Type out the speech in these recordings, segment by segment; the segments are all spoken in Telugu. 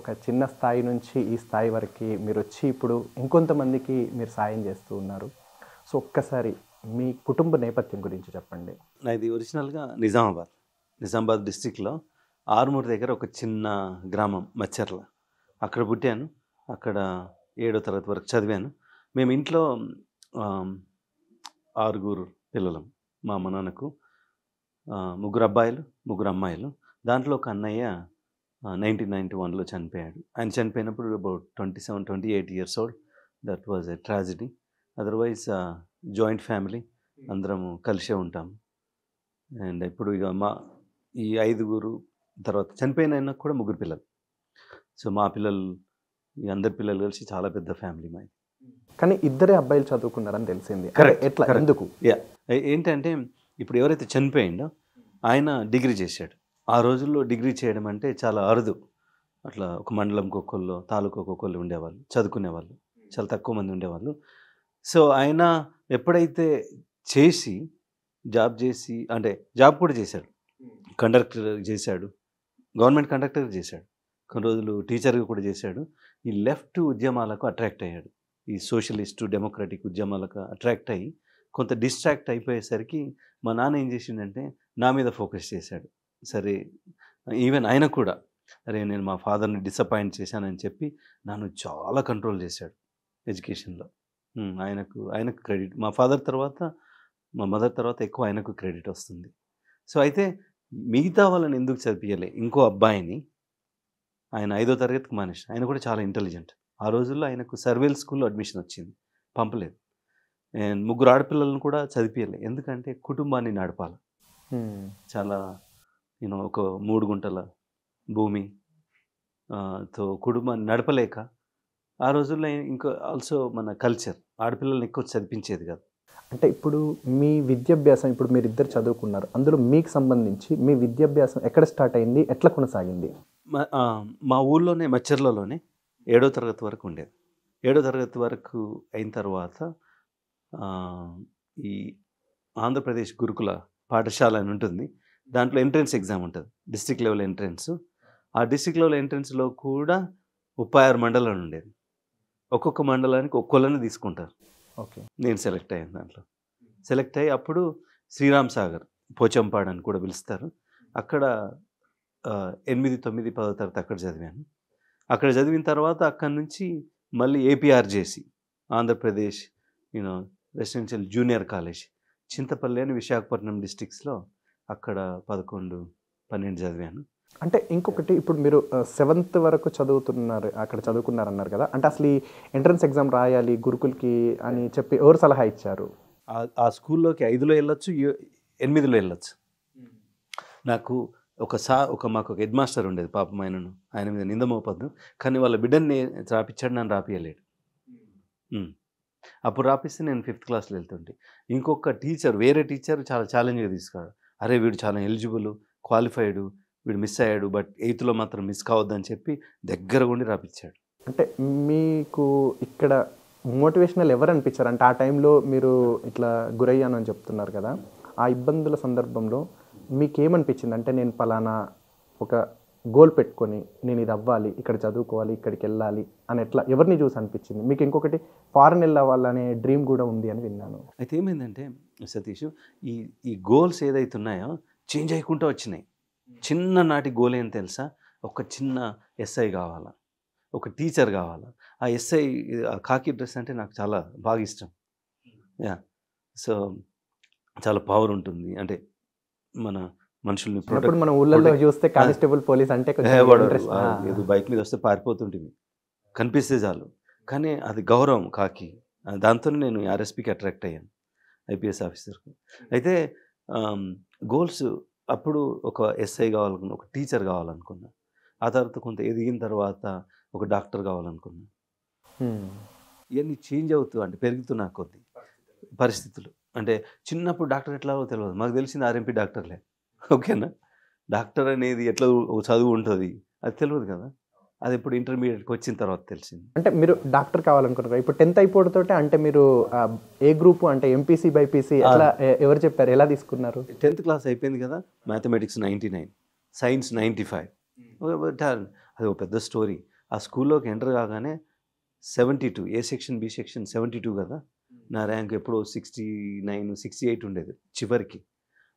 ఒక చిన్న స్థాయి నుంచి ఈ స్థాయి వరకు మీరు వచ్చి ఇప్పుడు ఇంకొంతమందికి మీరు సాయం చేస్తూ ఉన్నారు. సో ఒక్కసారి మీ కుటుంబ నేపథ్యం గురించి చెప్పండి. నాది ఒరిజినల్గా నిజామాబాద్ డిస్టిక్లో ఆరుమూరు దగ్గర ఒక చిన్న గ్రామం మచ్చర్ల. అక్కడ పుట్టాను. అక్కడ 7వ తరగతి వరకు చదివాను. మేము ఇంట్లో 6 పిల్లలం. మా అమ్మ నాన్నకు 3 అబ్బాయిలు 3 అమ్మాయిలు. దాంట్లో ఒక అన్నయ్య 1991లో చనిపోయాడు. ఆయన చనిపోయినప్పుడు about 27-28 years old. That was a tragedy. Otherwise joint family, అందరము కలిసే ఉంటాము. అండ్ ఇప్పుడు ఇక ఈ 5 తర్వాత చనిపోయిన ఆయనకు కూడా 3 పిల్లలు. సో మా పిల్లలు, ఈ అందరి పిల్లలు కలిసి చాలా పెద్ద ఫ్యామిలీ మాది. కానీ ఇద్దరే అబ్బాయిలు చదువుకున్నారని తెలిసింది. ఎట్లా, ఎందుకు? ఏంటంటే ఇప్పుడు ఎవరైతే చనిపోయిండో ఆయన డిగ్రీ చేశాడు. ఆ రోజుల్లో డిగ్రీ చేయడం అంటే చాలా అరుదు. అట్లా ఒక మండలంకి ఒక్కొళ్ళు, తాలూకాకు ఒక్కొళ్ళు ఉండేవాళ్ళు, చదువుకునేవాళ్ళు చాలా తక్కువ మంది ఉండేవాళ్ళు. సో ఆయన ఎప్పుడైతే చేసి జాబ్ చేసి, అంటే జాబ్ కూడా చేశాడు, కండక్టర్ చేశాడు, గవర్నమెంట్ కండక్టర్ చేశాడు, కొన్ని రోజులు టీచర్గా కూడా చేశాడు. ఈ లెఫ్ట్ ఉద్యమాలకు అట్రాక్ట్ అయ్యాడు. ఈ సోషలిస్టు డెమోక్రటిక్ ఉద్యమాలకు అట్రాక్ట్ అయ్యి కొంత డిస్ట్రాక్ట్ అయిపోయేసరికి మా నాన్న ఏం చేసిండంటే నా మీద ఫోకస్ చేశాడు. సరే, ఈవెన్ ఆయన కూడా అరే నేను మా ఫాదర్ని డిసప్పాయింట్ చేశానని చెప్పి నన్ను చాలా కంట్రోల్ చేశాడు ఎడ్యుకేషన్లో. ఆయనకు క్రెడిట్, మా ఫాదర్ తర్వాత మా మదర్ తర్వాత ఎక్కువ ఆయనకు క్రెడిట్ వస్తుంది. సో అయితే మిగతా వాళ్ళని ఎందుకు చదివించలే, ఇంకో అబ్బాయిని ఆయన 5వ తరగతికి మానేసి, ఆయన కూడా చాలా ఇంటెలిజెంట్. ఆ రోజుల్లో ఆయనకు సర్వేల్ స్కూల్లో అడ్మిషన్ వచ్చింది, పంపలేదు. అండ్ 3 ఆడపిల్లలను కూడా చదివించలే, ఎందుకంటే కుటుంబాన్ని నడపాలి. చాలా ఒక 3 గుంటల భూమి తో కుటుంబాన్ని నడపలేక ఆ రోజుల్లో ఇంకా ఆల్సో మన కల్చర్ ఆడపిల్లల్ని ఎక్కువ చదివించేది కాదు. అంటే ఇప్పుడు మీ విద్యాభ్యాసం, ఇప్పుడు మీరిద్దరు చదువుకున్నారు, అందులో మీకు సంబంధించి మీ విద్యాభ్యాసం ఎక్కడ స్టార్ట్ అయింది, ఎట్లా కొనసాగింది? మా ఊళ్ళోనే మచ్చర్లలోనే 7వ తరగతి వరకు ఉండేది. 7వ తరగతి వరకు అయిన తర్వాత ఈ ఆంధ్రప్రదేశ్ గురుకుల పాఠశాల అని ఉంటుంది. దాంట్లో ఎంట్రన్స్ ఎగ్జామ్ ఉంటుంది, డిస్ట్రిక్ట్ లెవెల్ ఎంట్రన్స్. ఆ డిస్ట్రిక్ట్ లెవెల్ ఎంట్రన్స్లో కూడా 36 మండలాలు ఉండేది. ఒక్కొక్క మండలానికి ఒక్కొక్కళ్ళని తీసుకుంటారు. ఓకే, నేను సెలెక్ట్ అయ్యాను. దాంట్లో సెలెక్ట్ అయ్యి అప్పుడు శ్రీరామ్ సాగర్, పోచంపాడు అని కూడా పిలుస్తారు, అక్కడ 8, 9, 10వ తరగతి అక్కడ చదివాను. అక్కడ చదివిన తర్వాత అక్కడి నుంచి మళ్ళీ APRJC, Andhra Pradesh residential junior college Chintapalli అని విశాఖపట్నం డిస్ట్రిక్ట్స్లో, అక్కడ 11, 12 చదివాను. అంటే ఇంకొకటి, ఇప్పుడు మీరు 7th వరకు చదువుతున్నారు, అక్కడ చదువుకున్నారన్నారు కదా, అంటే అసలు ఈ ఎంట్రన్స్ ఎగ్జామ్ రాయాలి గురుకులకి అని చెప్పి ఎవరు సలహా ఇచ్చారు? ఆ స్కూల్లోకి 5లో వెళ్ళొచ్చు, 8లో వెళ్ళొచ్చు. నాకు మాకు ఒక హెడ్ మాస్టర్ ఉండేది, పాపం ఆయన మీద నింద మోపద్దు, కానీ వాళ్ళ బిడ్డని రాపిచ్చాడు, నన్ను రాపియలేడు. అప్పుడు రాపిస్తే నేను 5th క్లాస్లో వెళ్తుంటే ఇంకొక టీచర్, వేరే టీచర్ చాలా ఛాలెంజ్గా తీసుకున్నాడు. అరే వీడు చాలా ఎలిజిబుల్, క్వాలిఫైడ్, వీడు మిస్ అయ్యాడు, బట్ 8లో మాత్రం మిస్ కావద్దని చెప్పి దగ్గర ఉండి రాపిచ్చాడు. అంటే మీకు ఇక్కడ మోటివేషనల్ ఎవరు అనిపించారు? అంటే ఆ టైంలో మీరు ఇట్లా గురయ్యాను అని చెప్తున్నారు కదా, ఆ ఇబ్బందుల సందర్భంలో మీకేమనిపించింది? అంటే నేను పలానా ఒక గోల్ పెట్టుకొని నేను ఇది అవ్వాలి, ఇక్కడ చదువుకోవాలి, ఇక్కడికి వెళ్ళాలి అని ఎట్లా, ఎవరిని చూసి అనిపించింది మీకు? ఇంకొకటి, ఫారెన్ వెళ్ళాలనే డ్రీమ్ కూడా ఉంది అని విన్నాను. అయితే ఏమైందంటే సతీష్, ఈ గోల్స్ ఏదైతే ఉన్నాయో చేంజ్ అయ్యకుండా వచ్చినాయి. చిన్ననాటి గోల్ ఏం తెలుసా? ఒక చిన్న ఎస్ఐ కావాలా, ఒక టీచర్ కావాలా. ఆ ఎస్ఐ కాకి డ్రెస్ అంటే నాకు చాలా బాగా ఇష్టం. సో చాలా పవర్ ఉంటుంది, అంటే మన మనుషుల్ని మన ఊళ్ళలో చూస్తే కానిస్టేబుల్ పోలీస్ అంటే ఏదో బైక్ మీద వస్తే పారిపోతుంటుంది, కనిపిస్తే చాలు. కానీ అది గౌరవం కాకి. దాంతో నేను ఆర్ఎస్పీకి అట్రాక్ట్ అయ్యాను, ఐపీఎస్ ఆఫీసర్కు. అయితే గోల్స్ అప్పుడు ఒక ఎస్ఐ కావాలనుకున్నా, ఒక టీచర్ కావాలనుకున్నా. ఆ తర్వాత కొంత ఎదిగిన తర్వాత ఒక డాక్టర్ కావాలనుకున్నా. ఇవన్నీ చేంజ్ అవుతూ, అంటే పెరుగుతున్నా కొద్ది పరిస్థితులు. అంటే చిన్నప్పుడు డాక్టర్ ఎట్లాగో తెలియదు, మాకు తెలిసింది ఆర్ఎంపీ డాక్టర్లే. ఓకేనా, డాక్టర్ అనేది ఎట్లా చదువు ఉంటుంది అది తెలియదు కదా, అది ఇప్పుడు ఇంటర్మీడియట్కి వచ్చిన తర్వాత తెలిసింది. అంటే మీరు డాక్టర్ కావాలనుకుంటారు. ఇప్పుడు 10th అయిపోవడంతో అంటే మీరు ఏ గ్రూపు, అంటే ఎంపీసీ బైపీసీ అట్లా ఎవరు చెప్పారు, ఎలా తీసుకున్నారు? 10th క్లాస్ అయిపోయింది కదా, మ్యాథమెటిక్స్ 99, సైన్స్ 95. అది ఒక పెద్ద స్టోరీ. ఆ స్కూల్లోకి ఎంటర్ కాగానే 72, ఏ సెక్షన్ బి సెక్షన్ 72 కదా, నా ర్యాంక్ ఎప్పుడో 69 68 ఉండేది చివరికి.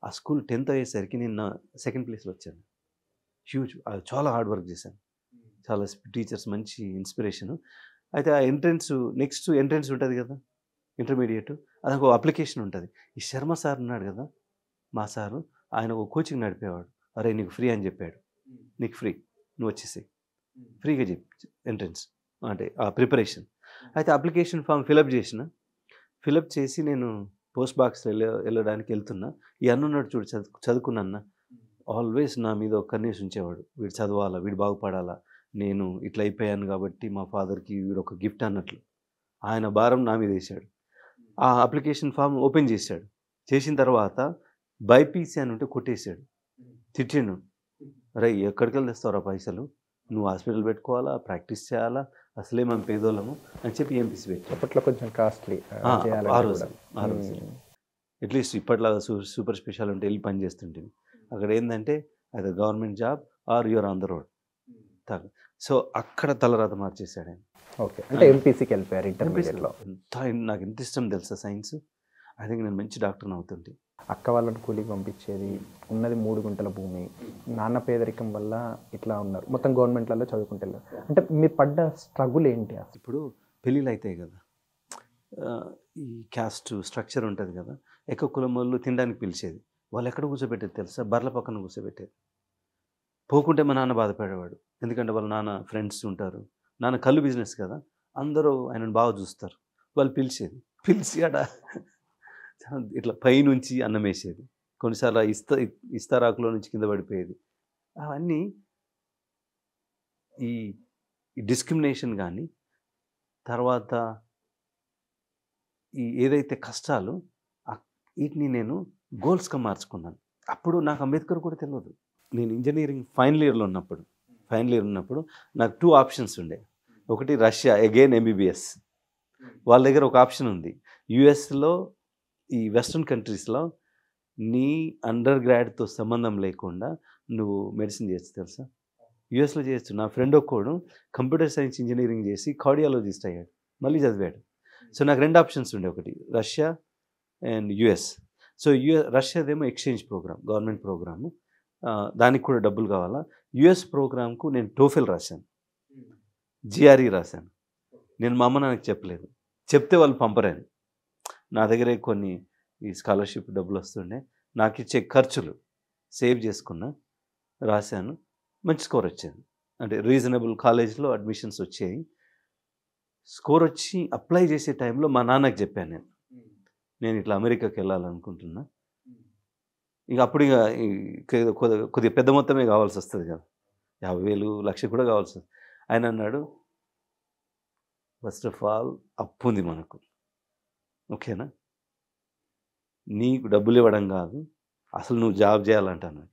ఆ స్కూల్ 10th అయ్యేసరికి నేను సెకండ్ ప్లేస్లో వచ్చాను. హ్యూజ్, చాలా హార్డ్ వర్క్ చేశాను, చాలా టీచర్స్ మంచి ఇన్స్పిరేషను. అయితే ఆ నెక్స్ట్ ఎంట్రన్స్ ఉంటుంది కదా ఇంటర్మీడియట్, అదొక అప్లికేషన్ ఉంటుంది. ఈ శర్మ సార్ ఉన్నాడు కదా మా సారు, ఆయన ఒక కోచింగ్ నడిపేవాడు. అరే నీకు ఫ్రీ అని చెప్పాడు, నీకు ఫ్రీ, నువ్వు వచ్చేసి ఫ్రీగా చెప్పి ఎంట్రన్స్ అంటే ఆ ప్రిపరేషన్. అయితే అప్లికేషన్ ఫామ్ ఫిలప్ చేసి నేను పోస్ట్ బాక్స్ వెళ్ళడానికి వెళ్తున్నా. ఈ అన్నున్నాడు చూడు, చదువుకున్న ఆల్వేస్ నా మీద ఒక కన్నేసి ఉంచేవాడు, వీడు చదవాలా, వీడు బాగుపడాలా, నేను ఇట్లా అయిపోయాను కాబట్టి మా ఫాదర్కి వీడు ఒక గిఫ్ట్ అన్నట్లు ఆయన భారం నా మీద వేశాడు. ఆ అప్లికేషన్ ఫామ్ ఓపెన్ చేశాడు. చేసిన తర్వాత బైపీసీ అని ఉంటే కొట్టేశాడు, తిట్టిండు. అరే ఎక్కడికి వెళ్ళి తెస్తావురా పైసలు, నువ్వు హాస్పిటల్ పెట్టుకోవాలా, ప్రాక్టీస్ చేయాలా, అసలే మనం పేదోళ్ళము అని చెప్పి ఎంపీసీ పెట్టి అప్పట్లో కొంచెం కాస్ట్లీ ఆ రోజు అట్లీస్ట్ ఇప్పట్లాగా సూపర్ స్పెషల్ ఉంటే వెళ్ళి పని చేస్తుంటుంది. అక్కడ ఏంటంటే అది government job or you're on the road. So అక్కడ తలరాత మార్చేశాడు ఆయన. ఓకే, అంటే ఎంపీసీకి వెళ్ళిపోయారు ఇంటర్మీడియట్లో. నాకు ఎంత ఇష్టం తెలుసా సైన్స్. ఐ థింక్ నేను మంచి డాక్టర్ని అవుతుంటే. అక్క వాళ్ళని కూలికి పంపించేది, ఉన్నది 3 గుంటల భూమి, నాన్న పేదరికం వల్ల ఇట్లా ఉన్నారు, మొత్తం గవర్నమెంట్లలో చదువుకుంటే వెళ్ళారు. అంటే మీరు పడ్డ స్ట్రగుల్ ఏంటి అసలు? ఇప్పుడు పెళ్ళిళ్ళు అవుతాయి కదా, ఈ క్యాస్ట్ స్ట్రక్చర్ ఉంటుంది కదా, ఎక్కువ కులం వాళ్ళు తినడానికి పిలిచేది, వాళ్ళు ఎక్కడ కూర్చోబెట్టేది తెలుసా, బర్ల పక్కన కూర్చోబెట్టేది. పోకుంటే మా నాన్న బాధపడేవాడు, ఎందుకంటే వాళ్ళ నాన్న ఫ్రెండ్స్ ఉంటారు, నాన్న కళ్ళు బిజినెస్ కదా, అందరూ ఆయనను బాగా చూస్తారు. వాళ్ళు పిలిచి ఆడ ఇట్లా పైనుంచి అన్నం వేసేది, కొన్నిసార్లు ఇస్తారాకులో నుంచి కింద పడిపోయేది. అవన్నీ ఈ డిస్క్రిమినేషన్ కానీ, తర్వాత ఈ ఏదైతే కష్టాలు, వీటిని నేను గోల్స్గా మార్చుకున్నాను. అప్పుడు నాకు అంబేద్కర్ కూడా తెలియదు. నేను ఇంజనీరింగ్ ఫైనల్ ఇయర్ ఉన్నప్పుడు నాకు 2 ఆప్షన్స్ ఉండే. ఒకటి రష్యా, అగైన్ ఎంబీబీఎస్. వాళ్ళ దగ్గర ఒక ఆప్షన్ ఉంది, యుఎస్లో ఈ వెస్ట్రన్ కంట్రీస్లో నీ అండర్ గ్రాడ్తో సంబంధం లేకుండా నువ్వు మెడిసిన్ చేయొచ్చు తెలుసా, యుఎస్లో చేయొచ్చు. నా ఫ్రెండ్ ఒక్కడు కంప్యూటర్ సైన్స్ ఇంజనీరింగ్ చేసి కార్డియాలజిస్ట్ అయ్యాడు, మళ్ళీ చదివాడు. సో నాకు 2 ఆప్షన్స్ ఉండే, ఒకటి రష్యా అండ్ యుఎస్. సో రష్యాదేమో ఎక్స్చేంజ్ ప్రోగ్రామ్, గవర్నమెంట్ ప్రోగ్రాము, దానికి కూడా డబ్బులు కావాలా. యుఎస్ ప్రోగ్రామ్కు నేను టోఫెల్ రాశాను, జిఆర్ఈ రాశాను. నేను మా అమ్మ నాన్నకి చెప్పలేదు, చెప్తే వాళ్ళు పంపరాను. నా దగ్గరే కొన్ని ఈ స్కాలర్షిప్ డబ్బులు వస్తుండే, నాకు ఇచ్చే ఖర్చులు సేవ్ చేసుకున్నా, రాశాను. మంచి స్కోర్ వచ్చేది, అంటే రీజనబుల్ కాలేజ్లో అడ్మిషన్స్ వచ్చాయి. స్కోర్ వచ్చి అప్లై చేసే టైంలో మా నాన్నకి చెప్పాను, నేను ఇట్లా అమెరికాకి వెళ్ళాలనుకుంటున్నా. ఇక అప్పుడు కొద్దిగా పెద్ద మొత్తమే కావాల్సి వస్తుంది కదా, 50,000 1,00,000 కూడా కావాల్సి వస్తుంది. ఆయన అన్నాడు, ఫస్ట్ ఆఫ్ ఆల్ అప్పు ఉంది మనకు, ఓకేనా, నీకు డబ్బులు ఇవ్వడం కాదు, అసలు నువ్వు జాబ్ చేయాలంటున్నాడు.